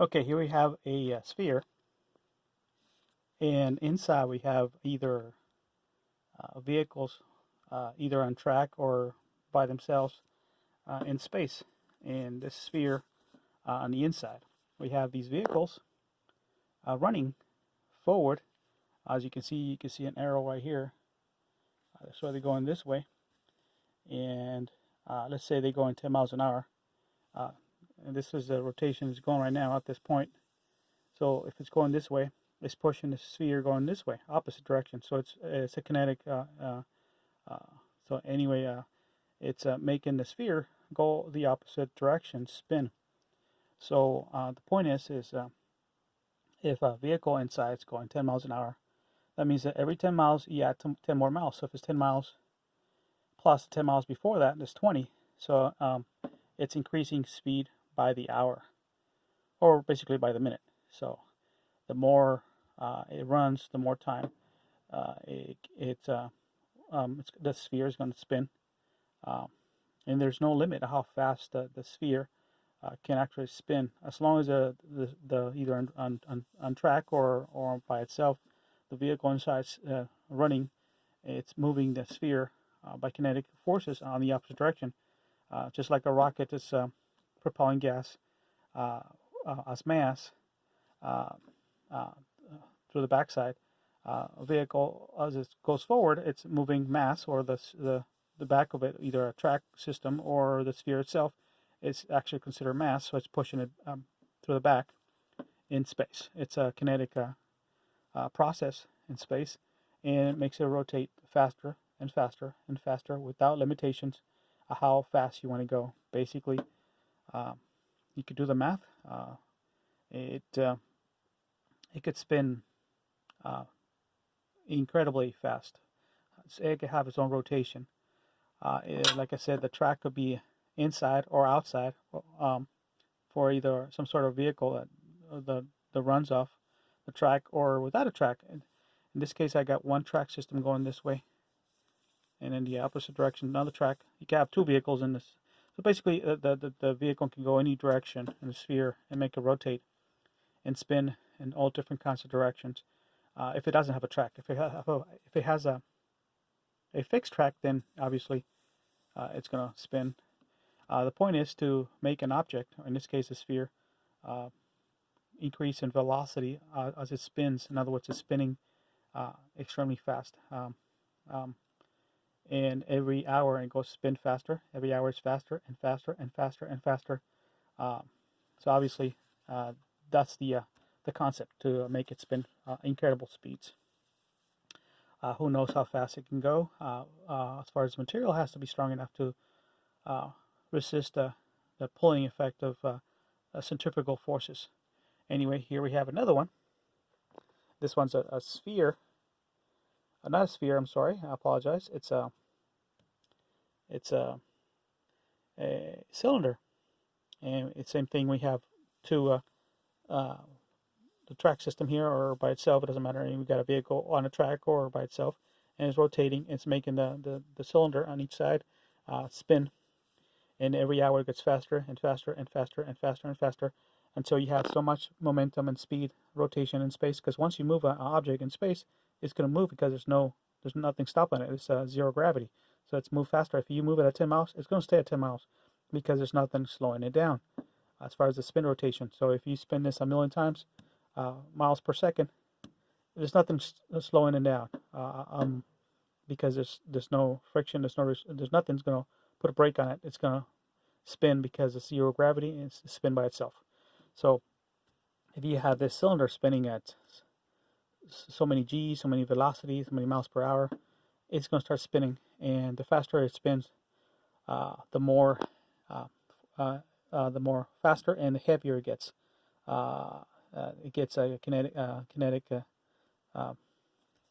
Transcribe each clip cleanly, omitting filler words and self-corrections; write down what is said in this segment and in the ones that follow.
Okay, here we have a sphere, and inside we have either vehicles, either on track or by themselves in space. And this sphere on the inside, we have these vehicles running forward. As you can see an arrow right here. So they're going this way, and let's say they're going 10 miles an hour. Uh, and this is the rotation is going right now at this point. So if it's going this way, it's pushing the sphere going this way, opposite direction. So it's a kinetic. Uh, so anyway, it's making the sphere go the opposite direction, spin. So the point is if a vehicle inside is going 10 miles an hour, that means that every 10 miles you add 10 more miles. So if it's 10 miles plus 10 miles before that, it's 20. So it's increasing speed by the hour, or basically by the minute. So the more it runs, the more time the sphere is going to spin. Um, and there's no limit to how fast the sphere can actually spin, as long as the either on track or by itself, the vehicle inside running, it's moving the sphere by kinetic forces on the opposite direction, just like a rocket is propelling gas uh, as mass uh, uh, through the backside. A vehicle, as it goes forward, it's moving mass, or the back of it, either a track system or the sphere itself, is actually considered mass, so it's pushing it through the back in space. It's a kinetic process in space, and it makes it rotate faster and faster and faster without limitations of how fast you want to go. Basically, um, you could do the math. It it could spin uh, incredibly fast. It could have its own rotation. Like I said, the track could be inside or outside for either some sort of vehicle that runs off the track or without a track. In this case, I got one track system going this way, and in the opposite direction, another track. You can have two vehicles in this. So basically, the vehicle can go any direction in the sphere and make it rotate and spin in all different kinds of directions. If it doesn't have a track, if it has a fixed track, then obviously it's going to spin. The point is to make an object, or in this case a sphere, uh, increase in velocity as it spins. In other words, it's spinning extremely fast. Um, and every hour it goes spin faster. Every hour it's faster and faster and faster and faster. Um, so obviously, that's the concept, to make it spin incredible speeds. Who knows how fast it can go? As far as the material, has to be strong enough to uh, resist the pulling effect of centrifugal forces. Anyway, here we have another one. This one's a sphere. Not a sphere. I'm sorry. I apologize. It's a cylinder, and it's the same thing. We have two uh, the track system here, or by itself. It doesn't matter. We've got a vehicle on a track or by itself, and it's rotating. It's making the cylinder on each side spin, and every hour it gets faster and faster and faster and faster and faster until you have so much momentum and speed, rotation in space. Because once you move an object in space, it's going to move because there's nothing stopping it. It's zero gravity, so it's move faster. If you move it at 10 miles, it's going to stay at 10 miles because there's nothing slowing it down as far as the spin rotation. So if you spin this a million times, miles per second, there's nothing slowing it down because there's no friction, there's nothing's going to put a brake on it. It's going to spin because it's zero gravity and it's spin by itself. So if you have this cylinder spinning at so many G's, so many velocities, so many miles per hour, it's going to start spinning, and the faster it spins, the more faster and the heavier it gets. It gets a kinetic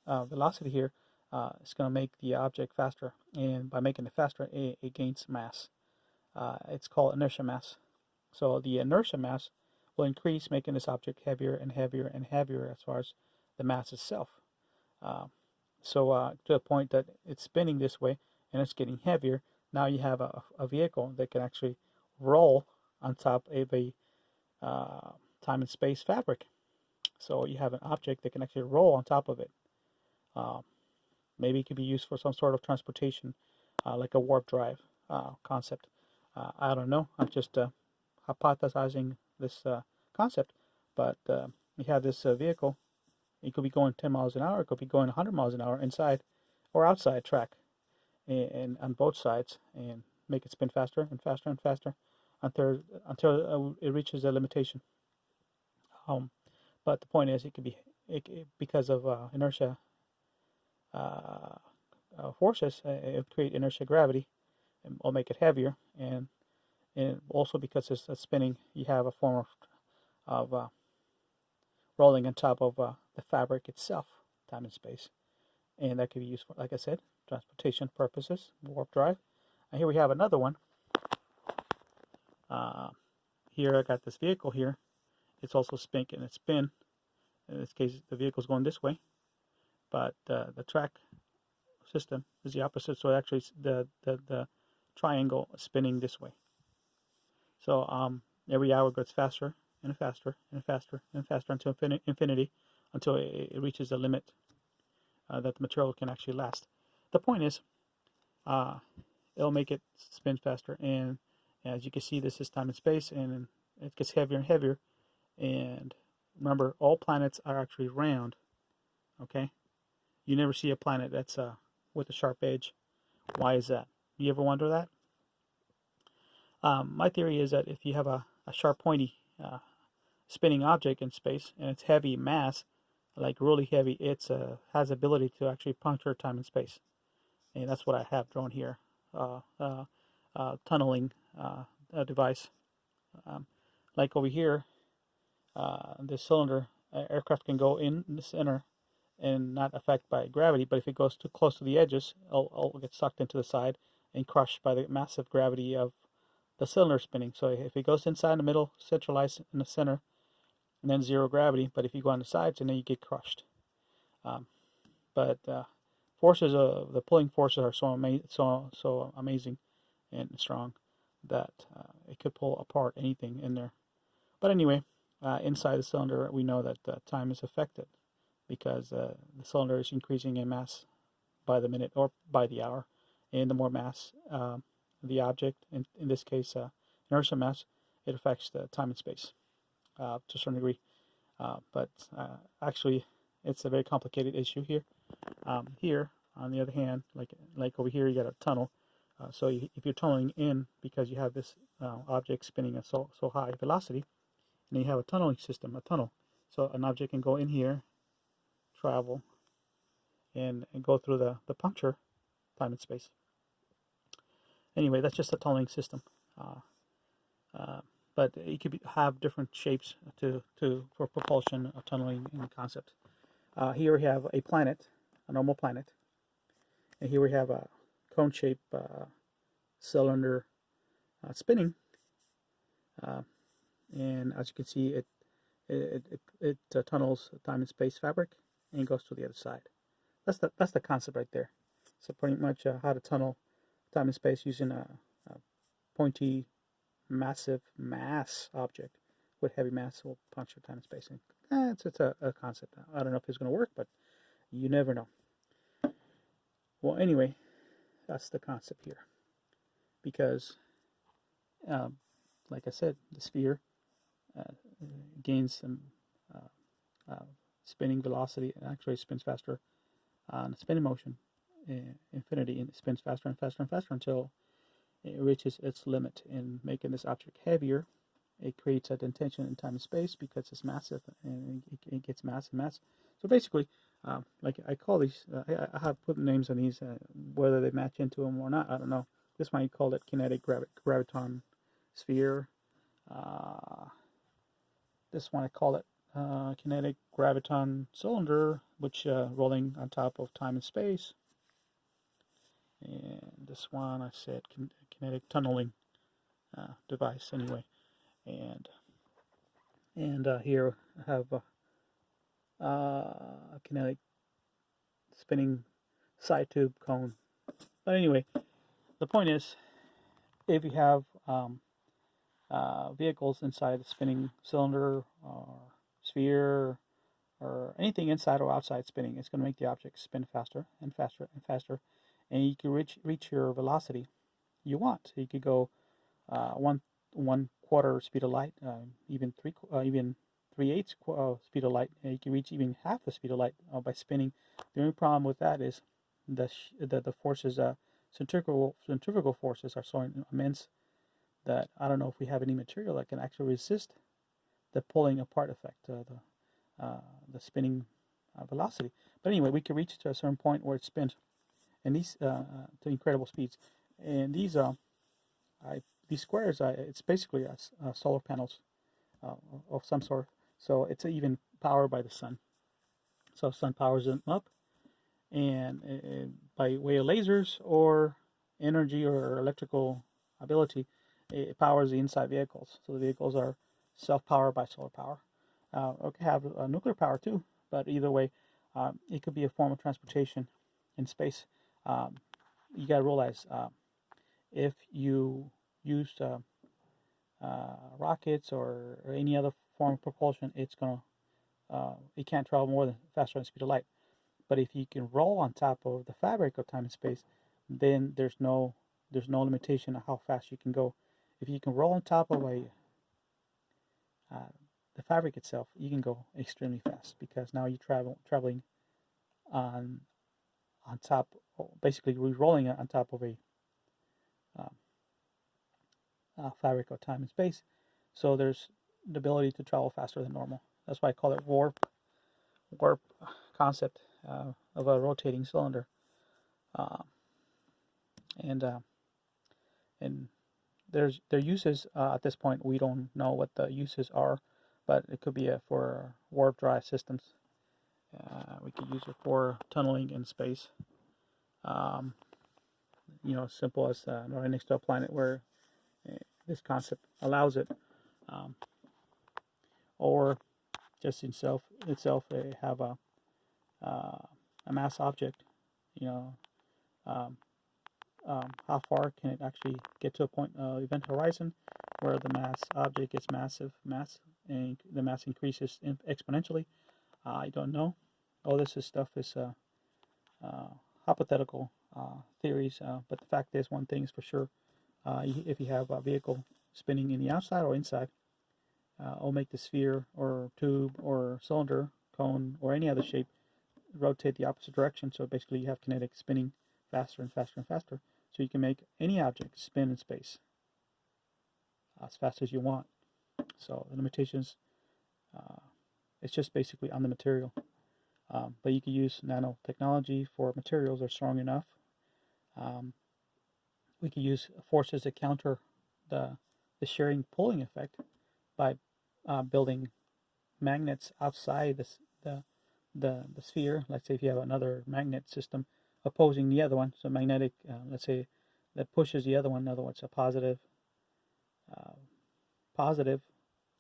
velocity here. It's going to make the object faster, and by making it faster, it gains mass. It's called inertia mass. So the inertia mass will increase, making this object heavier and heavier and heavier as far as the mass itself. Uh, so to the point that it's spinning this way and it's getting heavier, now you have a vehicle that can actually roll on top of a time and space fabric. So you have an object that can actually roll on top of it. Maybe it could be used for some sort of transportation, like a warp drive concept. I don't know. I'm just hypothesizing this concept. But you have this vehicle. It could be going 10 miles an hour. It could be going 100 miles an hour inside or outside track, and on both sides, and make it spin faster and faster and faster until it reaches a limitation. But the point is, it could be because of inertia forces. It create inertia gravity, and will make it heavier, and also because it's spinning, you have a form of rolling on top of the fabric itself, time and space, and that could be used for, like I said, transportation purposes, warp drive. And here we have another one. Here I got this vehicle here. It's also spinning and spin. In this case, the vehicle's going this way, but the track system is the opposite. So actually, the triangle is spinning this way. So every hour goes faster and faster and faster and faster until infinity, until it reaches the limit that the material can actually last. The point is, it'll make it spin faster, and as you can see, this is time and space, and it gets heavier and heavier. And remember, all planets are actually round. Okay, you never see a planet that's with a sharp edge. Why is that? You ever wonder that? My theory is that if you have a sharp, pointy spinning object in space, and it's heavy mass, like really heavy, it has the ability to actually puncture time and space. And that's what I have drawn here. Tunneling device. Like over here, this cylinder, aircraft can go in the center and not affected by gravity, but if it goes too close to the edges, it'll get sucked into the side and crushed by the massive gravity of the cylinder spinning. So if it goes inside the middle, centralized in the center, and then zero gravity, but if you go on the sides, and then you get crushed. But forces, the pulling forces are so amazing and strong that it could pull apart anything in there. But anyway, inside the cylinder, we know that time is affected because the cylinder is increasing in mass by the minute or by the hour, and the more mass the object, in this case inertia mass, it affects the time and space to a certain degree. But actually, it's a very complicated issue here. Here, on the other hand, like over here, you got a tunnel. So if you're tunneling in because you have this object spinning at so high velocity, and you have a tunneling system, a tunnel, so an object can go in here, travel, and go through the puncture, time and space. Anyway, that's just a tunneling system. But it could have different shapes for propulsion, tunneling, and concept. Here we have a planet, a normal planet, and here we have a cone-shaped cylinder spinning. And as you can see, it tunnels time and space fabric and goes to the other side. That's the concept right there. So pretty much how to tunnel time and space using a pointy, massive mass object with heavy mass will puncture time and space. And it's a concept. I don't know if it's going to work, but you never know. Well, anyway, that's the concept here. Because, like I said, the sphere gains some spinning velocity. It actually spins faster on spinning motion, infinity, and it spins faster and faster and faster until it reaches its limit. In making this object heavier, it creates a tension in time and space because it's massive, and it gets mass and mass. So basically, like I call these, I have put names on these, whether they match into them or not, I don't know. This one you call it kinetic graviton sphere. This one I call it kinetic graviton cylinder, which rolling on top of time and space. And this one I said kinetic tunneling device. Anyway, and here I have a kinetic spinning side tube cone. But anyway, the point is, if you have vehicles inside the spinning cylinder or sphere or anything inside or outside spinning. It's going to make the object spin faster and faster and faster, and you can reach your velocity you want. So you could go one quarter speed of light, even 3/8 speed of light, and you can reach even half the speed of light by spinning. The only problem with that is the forces, centrifugal forces, are so immense that I don't know if we have any material that can actually resist the pulling apart effect, the spinning velocity. But anyway, we can reach to a certain point where it spins, and these to incredible speeds. And these squares, it's basically solar panels of some sort. So it's even powered by the sun. So sun powers them up, and by way of lasers or energy or electrical ability, it powers the inside vehicles. So the vehicles are self-powered by solar power. It could have nuclear power too, but either way, it could be a form of transportation in space. You got to realize if you used rockets or any other form of propulsion, it can't travel more than faster than the speed of light. But if you can roll on top of the fabric of time and space, then there's no limitation on how fast you can go. If you can roll on top of the fabric itself, you can go extremely fast, because now you're traveling on top, basically re-rolling it on top of a fabric of time and space. So there's the ability to travel faster than normal. That's why I call it warp concept of a rotating cylinder. And their uses at this point, we don't know what the uses are, but it could be for warp drive systems. We could use it for tunneling in space. Simple as right next to a planet where this concept allows it, or just itself have a mass object. How far can it actually get to a point, event horizon, where the mass object gets massive mass and the mass increases exponentially? I don't know. All this stuff is hypothetical theories, but the fact is, one thing is for sure: if you have a vehicle spinning in the outside or inside, it'll make the sphere or tube or cylinder, cone, or any other shape rotate the opposite direction. So basically, you have kinetic spinning faster and faster and faster. So you can make any object spin in space as fast as you want. So the limitations, it's just basically on the material. But you can use nanotechnology for materials that are strong enough. We can use forces to counter the shearing pulling effect by building magnets outside the sphere. Let's say if you have another magnet system opposing the other one, so magnetic, let's say, that pushes the other one. In other words, a positive.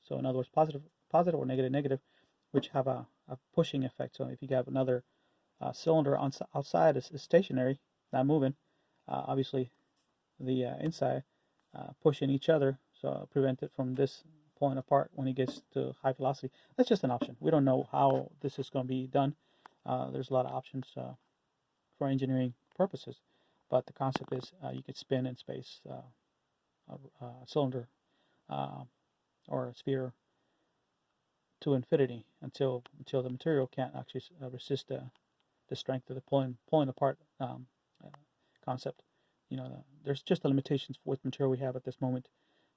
So in other words, positive or negative, which have a pushing effect. So if you have another cylinder outside is stationary, not moving, obviously the inside pushing each other, so prevent it from this pulling apart when it gets to high velocity. That's just an option. We don't know how this is going to be done. There's a lot of options for engineering purposes, but the concept is you could spin in space a cylinder or a sphere to infinity until the material can't actually resist the strength of the pulling apart concept. There's just the limitations with material we have at this moment,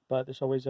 but there's always